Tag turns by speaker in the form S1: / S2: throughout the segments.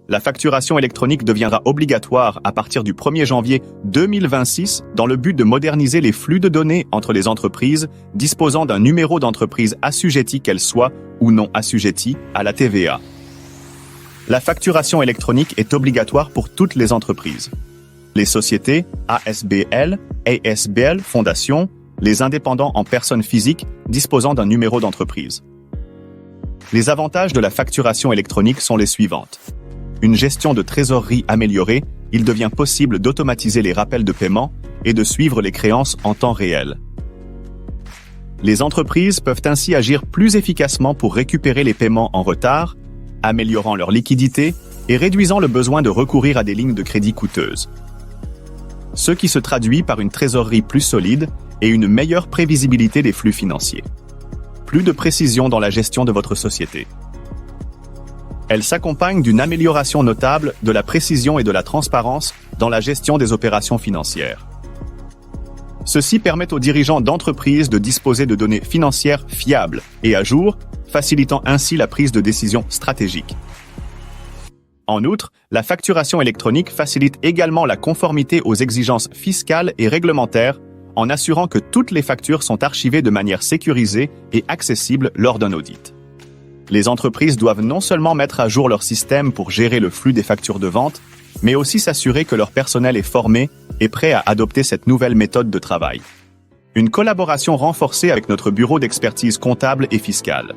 S1: La facturation électronique deviendra obligatoire à partir du 1er janvier 2026 dans le but de moderniser les flux de données entre les entreprises disposant d'un numéro d'entreprise assujetti qu'elles soient ou non assujetties à la TVA. La facturation électronique est obligatoire pour toutes les entreprises. Les sociétés, ASBL, ASBL, fondations, les indépendants en personnes physiques disposant d'un numéro d'entreprise. Les avantages de la facturation électronique sont les suivantes. Une gestion de trésorerie améliorée, il devient possible d'automatiser les rappels de paiement et de suivre les créances en temps réel. Les entreprises peuvent ainsi agir plus efficacement pour récupérer les paiements en retard, améliorant leur liquidité et réduisant le besoin de recourir à des lignes de crédit coûteuses. Ce qui se traduit par une trésorerie plus solide et une meilleure prévisibilité des flux financiers. Plus de précision dans la gestion de votre société. Elle s'accompagne d'une amélioration notable de la précision et de la transparence dans la gestion des opérations financières. Ceci permet aux dirigeants d'entreprises de disposer de données financières fiables et à jour, facilitant ainsi la prise de décisions stratégiques. En outre, la facturation électronique facilite également la conformité aux exigences fiscales et réglementaires en assurant que toutes les factures sont archivées de manière sécurisée et accessible lors d'un audit. Les entreprises doivent non seulement mettre à jour leur système pour gérer le flux des factures de vente, mais aussi s'assurer que leur personnel est formé et prêt à adopter cette nouvelle méthode de travail. Une collaboration renforcée avec notre bureau d'expertise comptable et fiscale.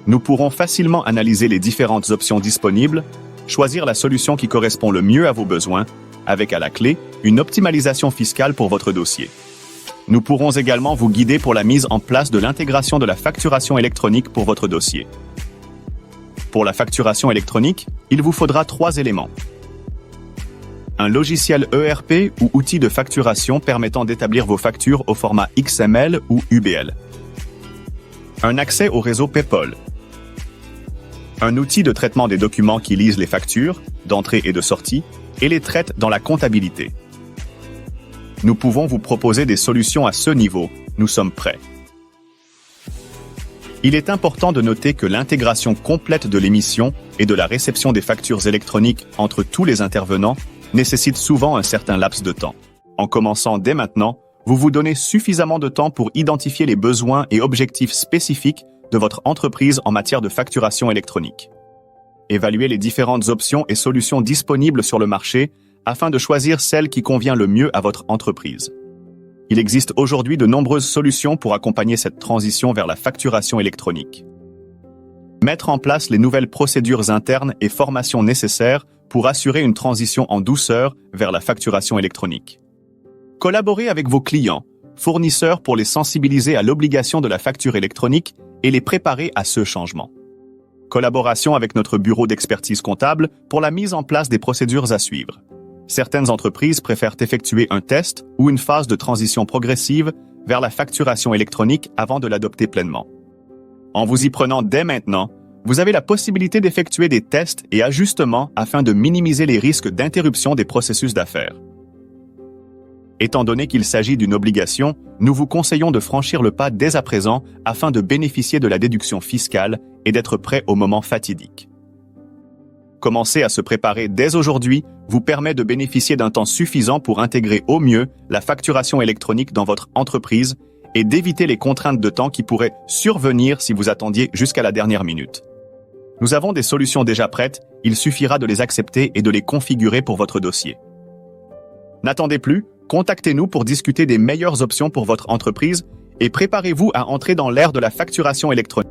S1: Nous pourrons facilement analyser les différentes options disponibles, choisir la solution qui correspond le mieux à vos besoins, avec à la clé une optimalisation fiscale pour votre dossier. Nous pourrons également vous guider pour la mise en place de l'intégration de la facturation électronique pour votre dossier. Pour la facturation électronique, il vous faudra 3 éléments. Un logiciel ERP ou outil de facturation permettant d'établir vos factures au format XML ou UBL. Un accès au réseau PayPal. Un outil de traitement des documents qui lise les factures, d'entrée et de sortie, et les traite dans la comptabilité. Nous pouvons vous proposer des solutions à ce niveau. Nous sommes prêts. Il est important de noter que l'intégration complète de l'émission et de la réception des factures électroniques entre tous les intervenants nécessite souvent un certain laps de temps. En commençant dès maintenant, vous vous donnez suffisamment de temps pour identifier les besoins et objectifs spécifiques de votre entreprise en matière de facturation électronique. Évaluez les différentes options et solutions disponibles sur le marché afin de choisir celle qui convient le mieux à votre entreprise. Il existe aujourd'hui de nombreuses solutions pour accompagner cette transition vers la facturation électronique. Mettre en place les nouvelles procédures internes et formations nécessaires pour assurer une transition en douceur vers la facturation électronique. Collaborer avec vos clients, fournisseurs pour les sensibiliser à l'obligation de la facture électronique et les préparer à ce changement. Collaboration avec notre bureau d'expertise comptable pour la mise en place des procédures à suivre. Certaines entreprises préfèrent effectuer un test ou une phase de transition progressive vers la facturation électronique avant de l'adopter pleinement. En vous y prenant dès maintenant, vous avez la possibilité d'effectuer des tests et ajustements afin de minimiser les risques d'interruption des processus d'affaires. Étant donné qu'il s'agit d'une obligation, nous vous conseillons de franchir le pas dès à présent afin de bénéficier de la déduction fiscale et d'être prêt au moment fatidique. Commencer à se préparer dès aujourd'hui vous permet de bénéficier d'un temps suffisant pour intégrer au mieux la facturation électronique dans votre entreprise et d'éviter les contraintes de temps qui pourraient survenir si vous attendiez jusqu'à la dernière minute. Nous avons des solutions déjà prêtes, il suffira de les accepter et de les configurer pour votre dossier. N'attendez plus, contactez-nous pour discuter des meilleures options pour votre entreprise et préparez-vous à entrer dans l'ère de la facturation électronique.